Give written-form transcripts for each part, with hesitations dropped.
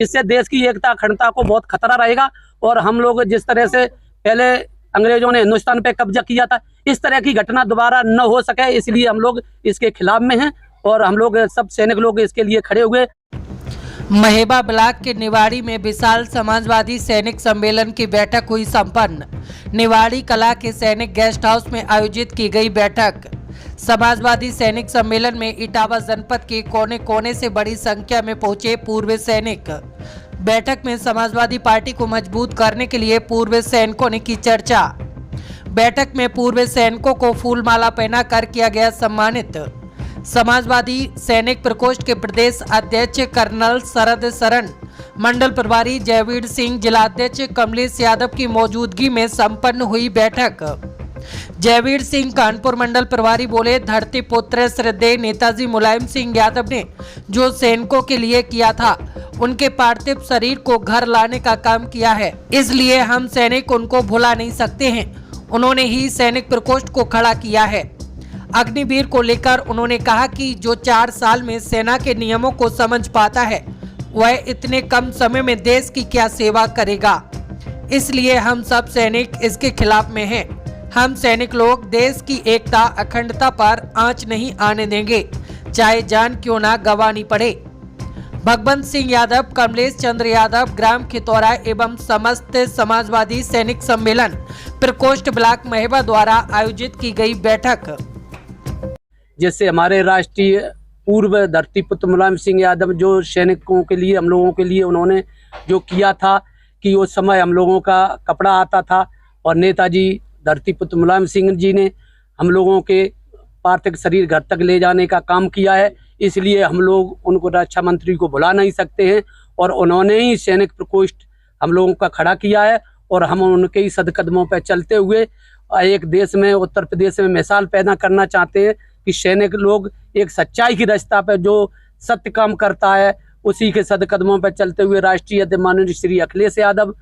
इससे देश की एकता अखंडता को बहुत खतरा रहेगा। और हम लोग जिस तरह से पहले अंग्रेजों ने हिंदुस्तान पे कब्जा किया था, इस तरह की घटना दोबारा न हो सके, इसलिए हम लोग इसके खिलाफ में हैं और हम लोग सब सैनिक लोग इसके लिए खड़े हुए। महेबा ब्लॉक के निवाड़ी में विशाल समाजवादी सैनिक सम्मेलन की बैठक हुई संपन्न। निवाड़ी कला के सैनिक गेस्ट हाउस में आयोजित की गई बैठक। समाजवादी सैनिक सम्मेलन में इटावा जनपद के कोने कोने से बड़ी संख्या में पहुंचे पूर्व सैनिक। बैठक में समाजवादी पार्टी को मजबूत करने के लिए पूर्व सैनिकों ने की चर्चा। बैठक में पूर्व सैनिकों को फूलमाला पहनाकर किया गया सम्मानित। समाजवादी सैनिक प्रकोष्ठ के प्रदेश अध्यक्ष कर्नल शरद शरण, मंडल प्रभारी जयवीर सिंह, जिलाध्यक्ष कमलेश यादव की मौजूदगी में संपन्न हुई बैठक। जयवीर सिंह कानपुर मंडल प्रभारी बोले, धरती पुत्र श्रद्धेय नेताजी मुलायम सिंह यादव ने जो सैनिकों के लिए किया था, उनके पार्थिव शरीर को घर लाने का काम किया है, इसलिए हम सैनिक उनको भुला नहीं सकते हैं। उन्होंने ही सैनिक प्रकोष्ठ को खड़ा किया है। अग्निवीर को लेकर उन्होंने कहा कि जो 4 साल में सेना के नियमों को समझ पाता है, वह इतने कम समय में देश की क्या सेवा करेगा। इसलिए हम सब सैनिक इसके खिलाफ में हैं। हम सैनिक लोग देश की एकता अखंडता पर आंच नहीं आने देंगे, चाहे जान क्यों ना गंवानी पड़े। भगवंत सिंह यादव, कमलेश चंद्र यादव, ग्राम खितौरा एवं समस्त समाजवादी सैनिक सम्मेलन प्रकोष्ठ ब्लॉक महेबा द्वारा आयोजित की गई बैठक, जिससे हमारे राष्ट्रीय पूर्व धरती पुत्र मुलायम सिंह यादव जो सैनिकों के लिए, हम लोगों के लिए उन्होंने जो किया था कि उस समय हम लोगों का कपड़ा आता था और नेताजी धरती पुत्र मुलायम सिंह जी ने हम लोगों के पार्थिव शरीर घर तक ले जाने का काम किया है। इसलिए हम लोग उनको रक्षा मंत्री को भुला नहीं सकते हैं और उन्होंने ही सैनिक प्रकोष्ठ हम लोगों का खड़ा किया है और हम उनके ही सदकदमों पर चलते हुए एक देश में, उत्तर प्रदेश में मिसाल पैदा करना चाहते हैं कि सैनिक लोग एक सच्चाई की रास्ता पे जो सत्य काम करता है, उसी के सदकदमों पर चलते हुए राष्ट्रीय अध्यक्ष माननीय श्री अखिलेश यादव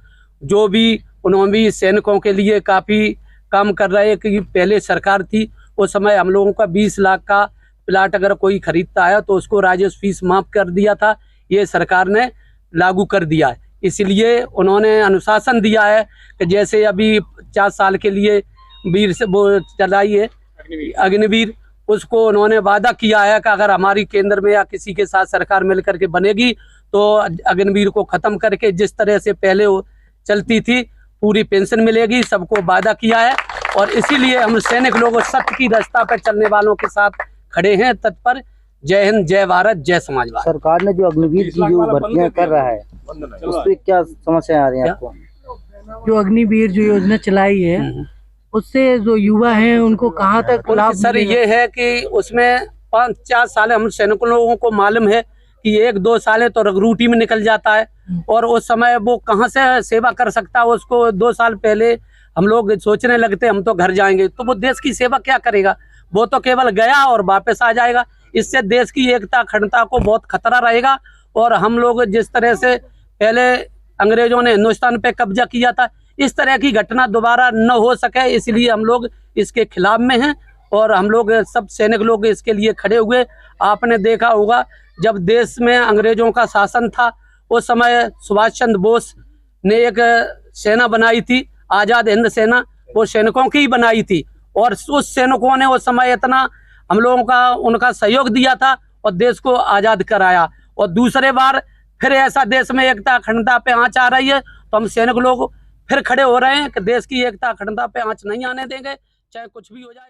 जो भी, उन्होंने भी सैनिकों के लिए काफ़ी काम कर रहे हैं। कि पहले सरकार थी, उस समय हम लोगों का 20 लाख का प्लाट अगर कोई खरीदता है तो उसको राजस्व फीस माफ कर दिया था, ये सरकार ने लागू कर दिया है। इसलिए उन्होंने अनुशासन दिया है कि जैसे अभी 4 साल के लिए वीर से वो चलाई है अग्निवीर, उसको उन्होंने वादा किया है कि अगर हमारी केंद्र में या किसी के साथ सरकार मिलकर के बनेगी तो अग्निवीर को खत्म करके जिस तरह से पहले चलती थी पूरी पेंशन मिलेगी, सबको वादा किया है। और इसीलिए हम सैनिक लोग सत्य की रास्ता पर चलने वालों के साथ खड़े हैं, तत्पर। जय हिंद, जय भारत, जय समाजवाद। सरकार ने जो अग्निवीर की जो भर्तियां कर रहा है, उस पर क्या समस्या आ रही है आपको? जो अग्निवीर जो योजना चलाई है, उससे जो युवा हैं उनको कहाँ तक लाभ? सर ये है कि उसमें 5-4 साल हम सैनिकों लोगों को मालूम है कि 1-2 साल तो रगरूटी में निकल जाता है और उस समय वो कहाँ से सेवा कर सकता है। उसको 2 साल पहले हम लोग सोचने लगते हम तो घर जाएंगे, तो वो देश की सेवा क्या करेगा? वो तो केवल गया और वापस आ जाएगा। इससे देश की एकता अखंडता को बहुत खतरा रहेगा। और हम लोग जिस तरह से पहले अंग्रेजों ने हिंदुस्तान पे कब्जा किया था, इस तरह की घटना दोबारा न हो सके, इसलिए हम लोग इसके खिलाफ में हैं और हम लोग सब सैनिक लोग इसके लिए खड़े हुए। आपने देखा होगा जब देश में अंग्रेजों का शासन था, उस समय सुभाष चंद्र बोस ने एक सेना बनाई थी, आज़ाद हिंद सेना, वो सैनिकों की ही बनाई थी और उस सैनिकों ने उस समय इतना हम लोगों का उनका सहयोग दिया था और देश को आज़ाद कराया। और दूसरे बार फिर ऐसा देश में एकता अखंडता पे आंच आ रही है, तो हम सैनिक लोग फिर खड़े हो रहे हैं कि देश की एकता अखंडता पे आंच नहीं आने देंगे, चाहे कुछ भी हो जाए।